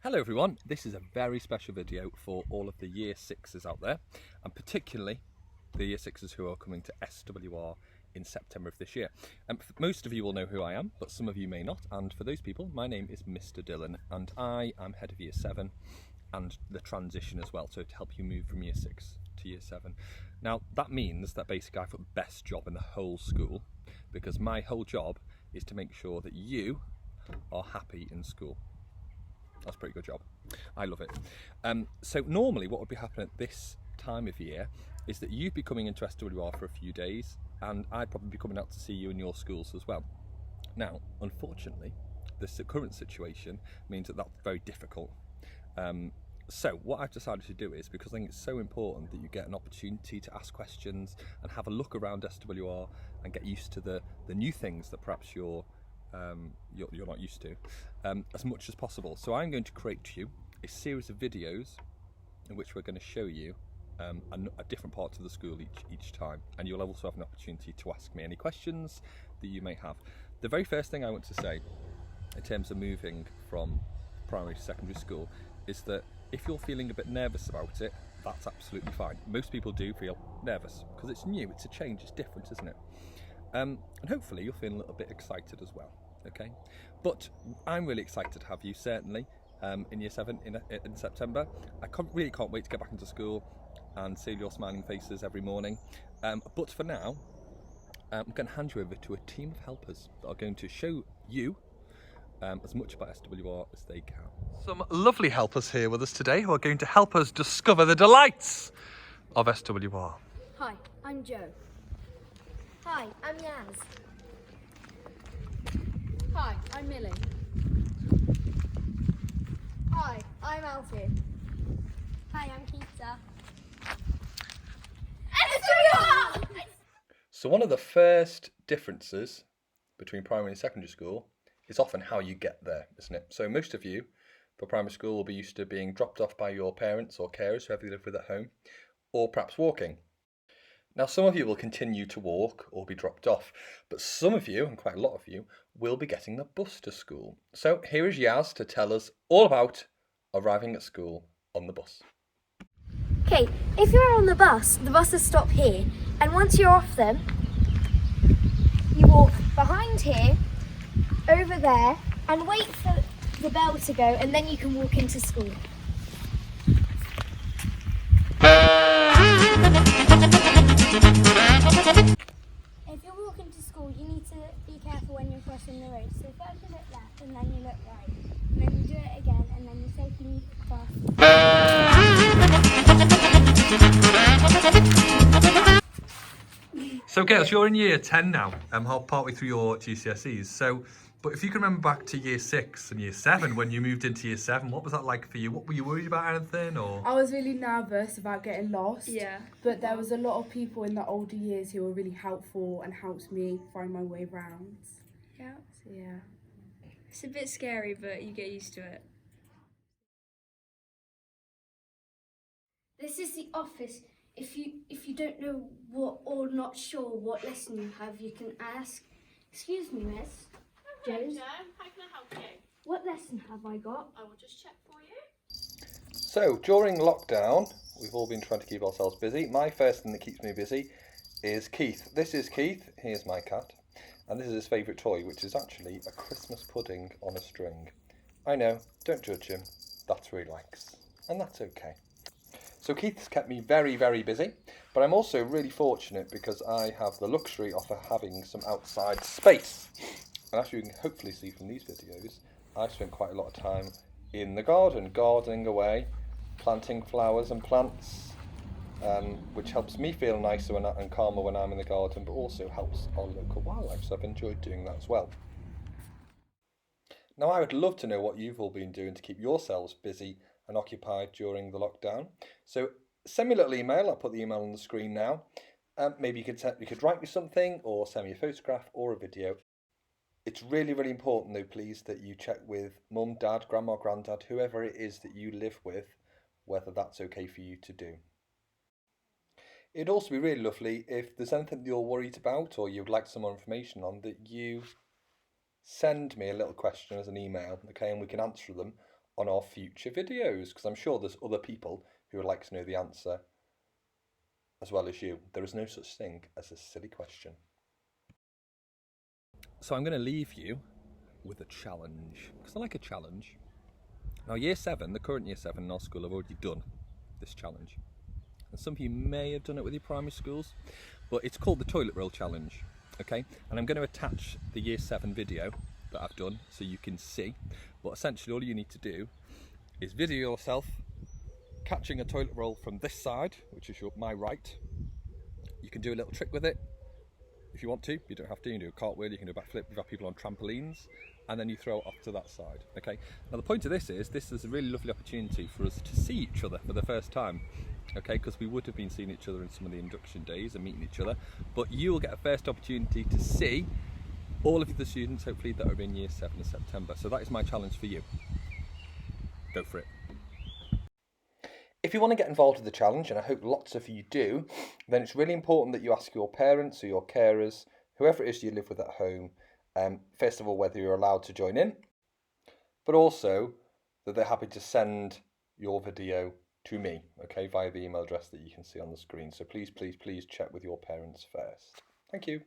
Hello everyone, this is a very special video for all of the Year 6s out there, and particularly the Year 6s who are coming to SWR in September of this year. Most of you will know who I am, but some of you may not, and for those people, my name is Mr Dillon, and I am head of Year 7 and the transition as well, so to help you move from Year 6 to Year 7. Now that means that basically I've got the best job in the whole school, because my whole job is to make sure that you are happy in school. That's a pretty good job. I love it. So normally what would be happening at this time of year is that you'd be coming into SWR for a few days, and I'd probably be coming out to see you in your schools as well. Now, unfortunately, the current situation means that that's very difficult. So what I've decided to do is, because I think it's so important that you get an opportunity to ask questions and have a look around SWR and get used to the new things that perhaps you're not used to, as much as possible. So I'm going to create you a series of videos in which we're going to show you a different part of the school each time, and you'll also have an opportunity to ask me any questions that you may have. The very first thing I want to say in terms of moving from primary to secondary school is that if you're feeling a bit nervous about it, that's absolutely fine. Most people do feel nervous because it's new, it's a change, it's different, isn't it? And hopefully you'll feel a little bit excited as well, okay? But I'm really excited to have you, certainly, in Year 7 in September. I really can't wait to get back into school and see your smiling faces every morning. But for now, I'm going to hand you over to a team of helpers that are going to show you as much about SWR as they can. Some lovely helpers here with us today who are going to help us discover the delights of SWR. Hi, I'm Joe. Hi, I'm Yaz. Hi, I'm Millie. Hi, I'm Alfie. Hi, I'm Keita. So one of the first differences between primary and secondary school is often how you get there, isn't it? So most of you for primary school will be used to being dropped off by your parents or carers, whoever you live with at home, or perhaps walking. Now some of you will continue to walk or be dropped off, but some of you, and quite a lot of you, will be getting the bus to school. So here is Yaz to tell us all about arriving at school on the bus. Okay, if you're on the buses stop here, and once you're off them, you walk behind here, over there, and wait for the bell to go, and then you can walk into school. If you're walking to school, you need to be careful when you're crossing the road. So first you look left, and then you look right. And then you do it again, and then you safely cross. So girls, you're in Year 10 now, partway through your GCSEs. But if you can remember back to Year 6 and Year 7, when you moved into Year 7, what was that like for you? What were you worried about, anything, or? I was really nervous about getting lost. Yeah. But there was a lot of people in the older years who were really helpful and helped me find my way around. Yeah. So yeah. It's a bit scary, but you get used to it. This is the office. If you don't know what or not sure what lesson you have, you can ask. Excuse me, miss. Jones. How can I help you? What lesson have I got? I will just check for you. So during lockdown, we've all been trying to keep ourselves busy. My first thing that keeps me busy is Keith. This is Keith, here's my cat, and this is his favourite toy, which is actually a Christmas pudding on a string. I know, don't judge him, that's what he likes, and that's okay. So Keith's kept me very, very busy, but I'm also really fortunate because I have the luxury of having some outside space. And as you can hopefully see from these videos, I spent quite a lot of time in the garden, gardening away, planting flowers and plants, which helps me feel nicer and calmer when I'm in the garden, but also helps our local wildlife, so I've enjoyed doing that as well. Now I would love to know what you've all been doing to keep yourselves busy and occupied during the lockdown. So send me a little email, I'll put the email on the screen now. Maybe you could write me something or send me a photograph or a video. It's really, really important though, please, that you check with mum, dad, grandma, granddad, whoever it is that you live with, whether that's okay for you to do. It'd also be really lovely if there's anything that you're worried about or you'd like some more information on, that you send me a little question as an email, okay, and we can answer them on our future videos, because I'm sure there's other people who would like to know the answer as well as you. There is no such thing as a silly question. So I'm going to leave you with a challenge, because I like a challenge. Now year 7, the current year 7 in our school have already done this challenge. And some of you may have done it with your primary schools, but it's called the toilet roll challenge, okay? And I'm going to attach the year 7 video that I've done so you can see. But essentially all you need to do is video yourself catching a toilet roll from this side, which is my right. You can do a little trick with it if you want to. You don't have to. You can do a cartwheel, you can do a backflip. We've got people on trampolines, and then you throw it off to that side, okay? Now the point of this is a really lovely opportunity for us to see each other for the first time, okay? Because we would have been seeing each other in some of the induction days and meeting each other, but you will get a first opportunity to see all of the students, hopefully, that are in year 7 in September. So that is my challenge for you. Go for it. If you want to get involved with the challenge, and I hope lots of you do, then it's really important that you ask your parents or your carers, whoever it is you live with at home, first of all, whether you're allowed to join in, but also that they're happy to send your video to me, okay, via the email address that you can see on the screen. So please, please, please check with your parents first. Thank you.